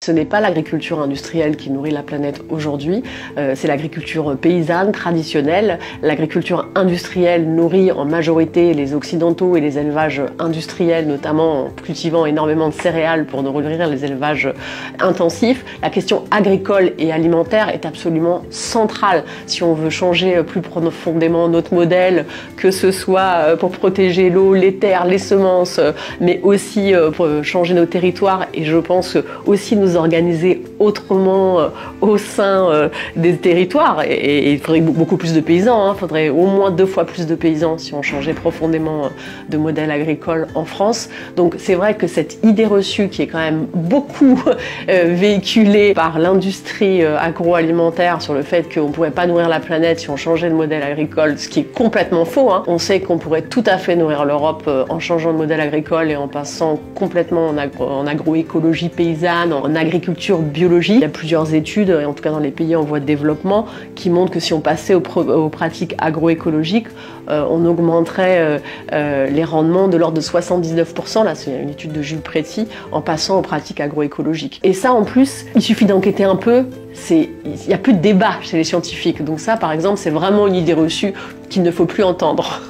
Ce n'est pas l'agriculture industrielle qui nourrit la planète aujourd'hui, c'est l'agriculture paysanne, traditionnelle. L'agriculture industrielle nourrit en majorité les occidentaux et les élevages industriels, notamment en cultivant énormément de céréales pour nourrir les élevages intensifs. La question agricole et alimentaire est absolument centrale si on veut changer plus profondément notre modèle, que ce soit pour protéger l'eau, les terres, les semences, mais aussi pour changer nos territoires et je pense aussi nous organiser autrement au sein des territoires. Et il faudrait beaucoup plus de paysans, il faudrait au moins 2 fois plus de paysans si on changeait profondément de modèle agricole en France. Donc c'est vrai que cette idée reçue qui est quand même beaucoup véhiculée par l'industrie agroalimentaire sur le fait qu'on ne pourrait pas nourrir la planète si on changeait de modèle agricole, ce qui est complètement faux. On sait qu'on pourrait tout à fait nourrir l'Europe en changeant de modèle agricole et en passant complètement en agroécologie paysanne, en agriculture biologique. Il y a plusieurs études, en tout cas dans les pays en voie de développement, qui montrent que si on passait aux pratiques agroécologiques, on augmenterait les rendements de l'ordre de 79%, là c'est une étude de Jules Préti, en passant aux pratiques agroécologiques. Et ça en plus, il suffit d'enquêter un peu, il n'y a plus de débat chez les scientifiques. Donc ça par exemple, c'est vraiment une idée reçue qu'il ne faut plus entendre.